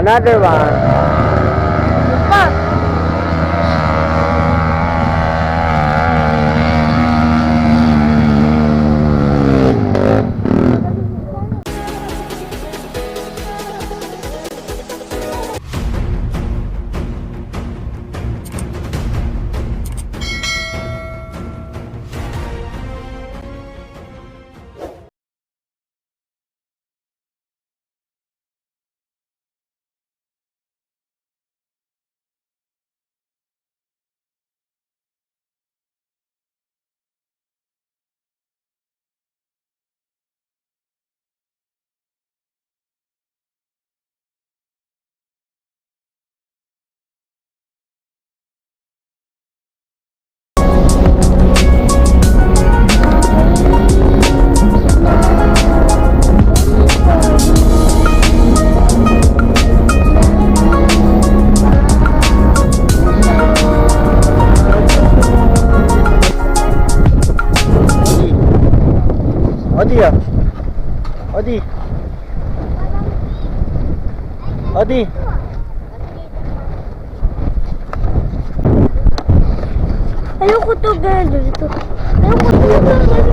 Another one. Odi ah. Odi. Odi. Ayoko to gano'n dito. Ayoko to gano'n dito.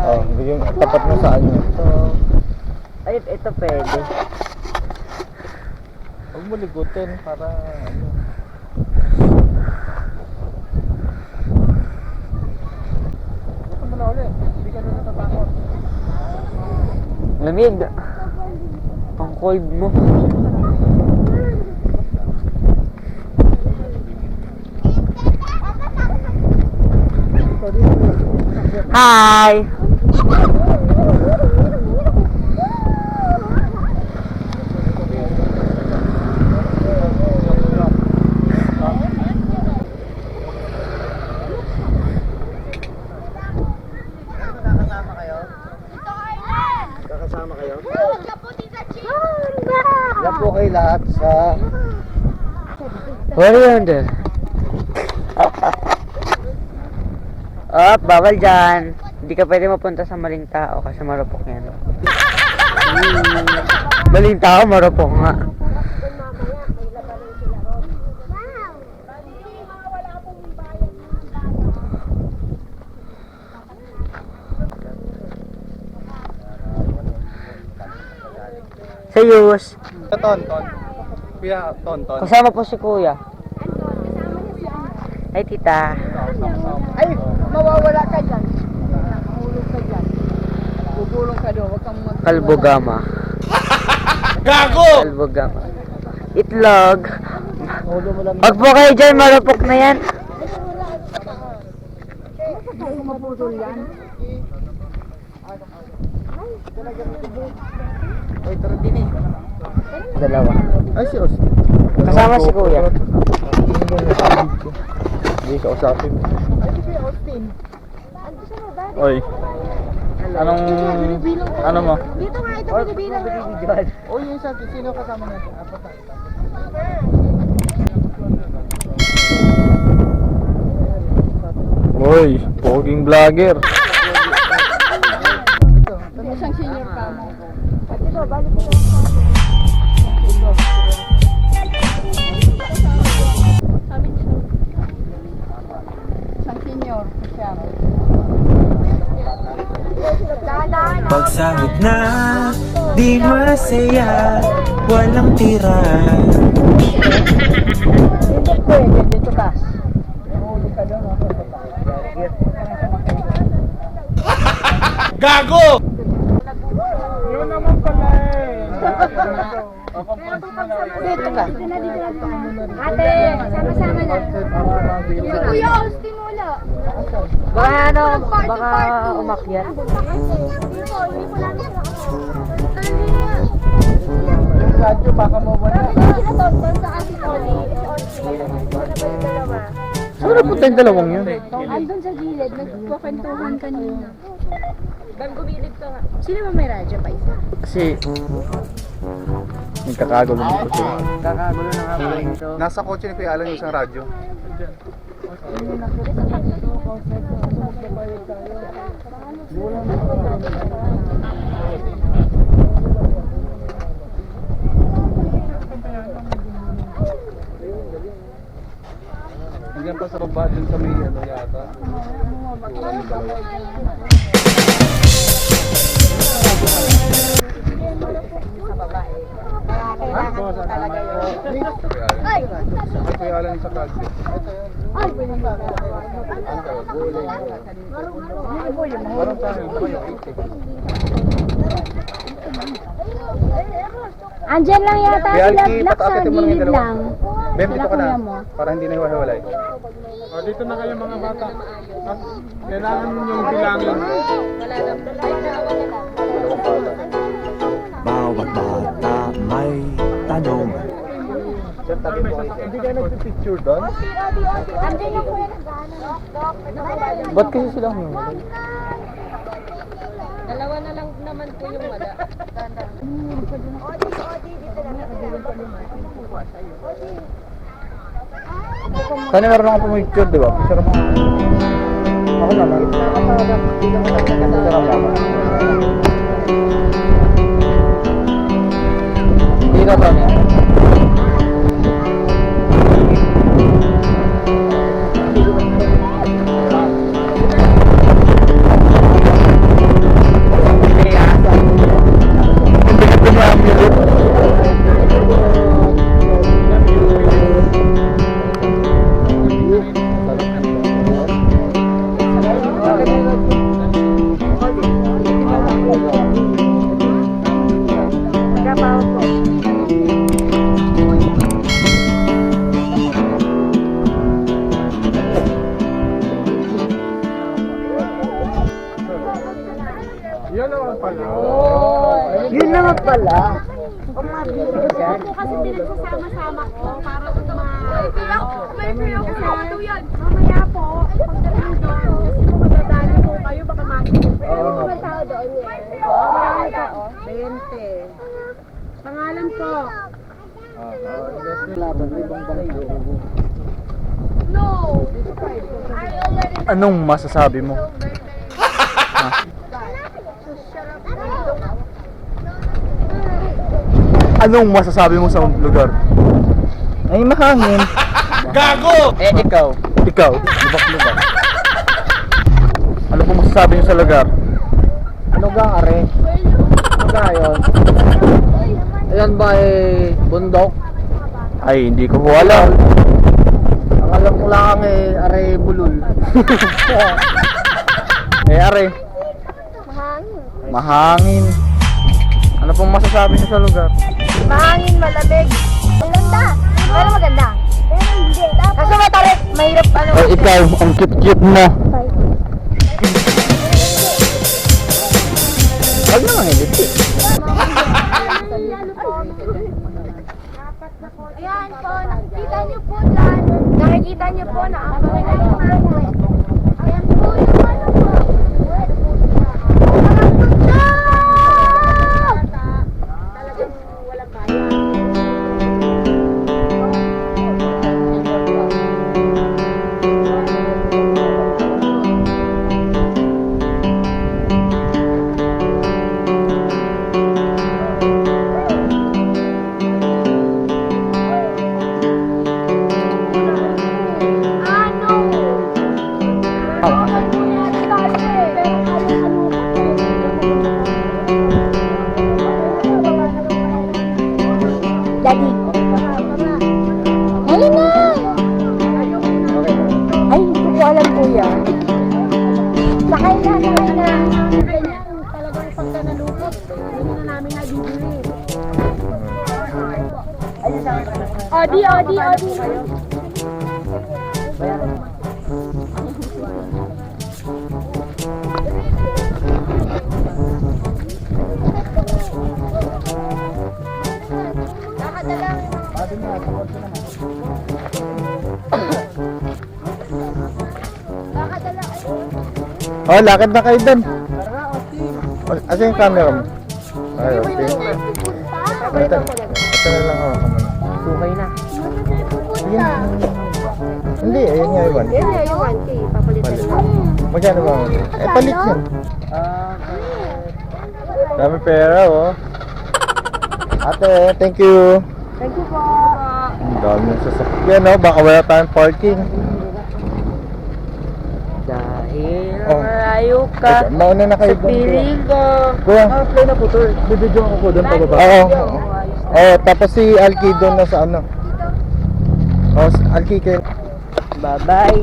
Oh, bigyan tapat mo sa ano. Ay, ito pwede. Huwag mo ligutin para ano. Gusto mo na ulit. Hindi ka na natatakot. Lamig. Ang cold mo. Hi! Kakasama kayo? Yan po kayo lahat sa... What are you under? Bawal dyan. Hindi ka pwede mapunta sa maling tao kasi marupok yan. Maling tao, marupok nga. Sayus. Ton. Kuya, Ton. Kasama po si Kuya. Ay, tita. Ay, mawawala ka dyan. Mahulog ka dyan. Bubulong ka doon, huwag kang Kalbogama. Gago! Kalbogama. Itlog. Ulo mo lang. Pag po kayo dyan, marupok na yan. Huwag maputol yan. Ay, tara din eh. Dalawa. Ay, si Os. Kasama si Kuya. Hindi ka usapin. Ay, si Austin. Oy. Anong... Ano mo? Dito nga ito, binibilang na. Oy, yung isa, sino kasama natin? Apat na. Oy, poging vlogger. Isang senior ka mo. At ito, balik ko. Isang senior. Siya. Pagsahod na, di masaya, walang tira. Dito pwede, dito ka. Mahulog ka doon, mahulog ka. Gago! Yun naman pala eh. Dito ka. Dito na. Ate, sama-sama na. Si Kuya Austin wala. Baka ano, baka umakyat. Dito, hindi ko lang Yung radyo, baka mawala. Sinatonton sa ating Oli. Saan napunta yung dalawang yun? Andun sa gilid, nagkukwentuhan kanina. Bam, gumilid ka nga. Sino ba may radyo pa isa? Kasi... Nagkakagulo ng kotse. Kakagulo na nga po ito. Nasa kotse ni Kuya Alan yung isang radyo. Talaga yun. Ay, kaya alam sa kalsyo. Parang tayo, kayo, 80. Andyan lang yata Kaya, sila Alki, Black sa pataakitin mo lang yung gilid dalawa. lang. Bem, dito ka na. Kuya mo. Para hindi na hiwa-hiwalay. O, dito na kayo mga bata. At kailangan yung bilangin. Bawat bata may tanong. Sir, tabi mo kayo. Hindi ka nagpipicture doon? Andyan yung kuya nag-ano. Ba't kasi sila yung Dalawa na lang naman po yung wala. Sana meron akong pumicture, di ba? Picture mo. Ako naman. Picture mo ako. Hindi na ba? Yan naman pala. Yun naman pala. Kasi pinagsasama-sama ko para may piyak ko yan. Mamaya po, pagdating doon, kasi kung magdadali po kayo, baka makikita. Ano naman tao doon yan? Oo, marami tao. 20. Pangalan po. Anong masasabi mo? Anong masasabi mo sa lugar? Ay, mahangin. Eh, ikaw. Ikaw, lubak-lubak. Ano po masasabi niyo sa lugar? Ano gang are? Ano ga yun? Ayan ba bundok? Ay, hindi ko po alam. Ang alam ko lang are bulol. Eh, are. Mahangin. Ano pong masasabi niyo sa lugar? Mahangin, malamig. Maganda. Pero maganda. Pero hindi. Kasi matarik. Mahirap ano. Ay, ikaw, ang cute-cute mo. Huwag naman ngiliti. Ayan po, nakikita niyo po dyan. Nakikita niyo po na ang pangalan. Ayan po yung ano po. Talagang walang kaya. Daddy. Ayun na! Ay, hindi ko alam kuya. Sakay na, sakay na. Ganyan, talagang pagka nalupot, hindi na namin nabibili. Odi, Odi, Odi. Oh, lakad na kayo dun. Asa yung camera mo? Ay, okay. Ito na lang ako. Sukay na. Hindi, ayun nga iwan. Yan na yung 1K, papalitan mo. Magkano ba? Eh, palit yan. Dami pera, oh. Ate, thank you. Thank you po. Ang dami ng sasakyan, no? Baka wala tayong parking. Dahil Oh. Malayo ka. Mauna na kayo Sa doon. piling ko. Kuya. Play na po to. Bibidyo ako po doon pababa. Oo. Oo, tapos si Alki doon na sa ano. Oh, Alki kayo. Bye-bye.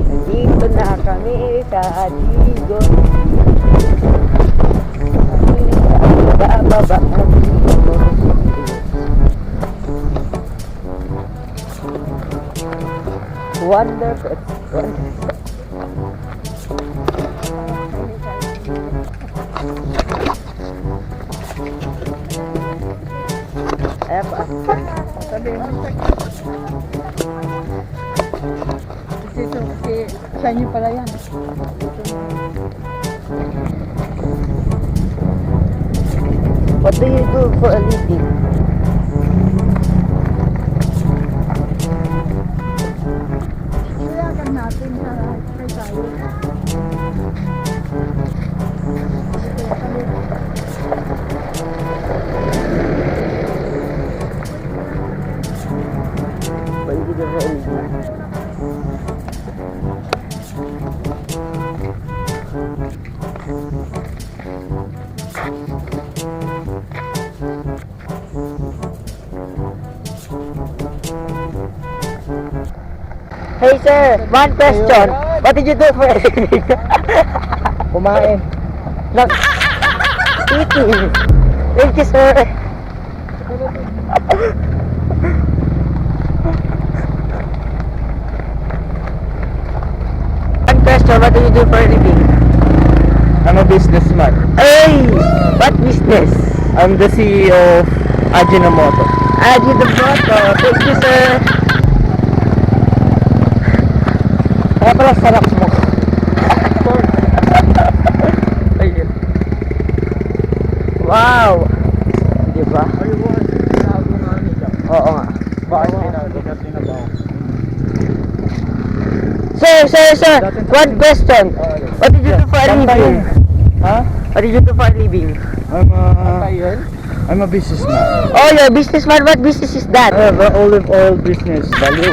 Nandito na kami sa Adigo. Bababa. Wonderful. Ayan pa. Kasi sa inyo pala yan. What do you do for a living? Kaya natin sa kay tayo. What do you do for a living? Hey sir, one question. What did you do for a living? Kumain. Look, eating. Thank you sir. One question, what do you do for a living? I'm a businessman. Hey, what business? I'm the CEO of Ajinomoto. Ajinomoto. Thank you sir. Kaya pala sarap mo. Ayun. Wow! Diba? Oo nga. Bakit tinabaw? Sir! One question. What did you do for a living? Ha? What did you do for a living? I'm a businessman. Oh, you're a businessman. What business is that? I have an olive oil business. Value.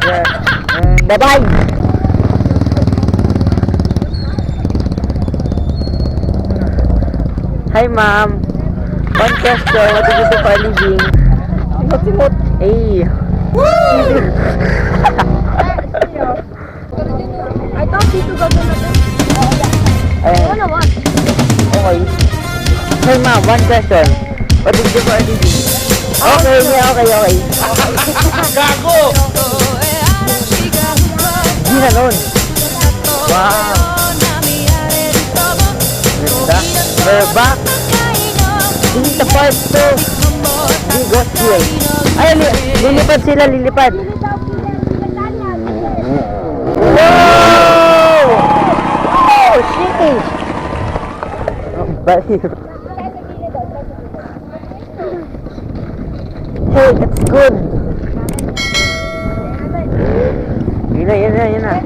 Yeah. Bye-bye! Hi, ma'am. One question. What did you do for a living? Simot-simot. Hey. I thought dito gagawin natin. Ayan. Ano naman? Okay. Hey, ma'am. One question. What did you do for a living? Okay. Gago! Di na nun. Wow. Ganda. We're back. This is the part 2. We got here. Ay, lilipad sila, lilipad. Wow! Oh, shit! Baliw. Hey, that's good. Yun na.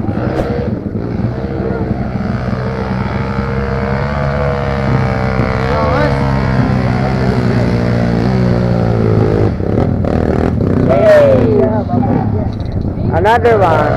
Hey! Another one.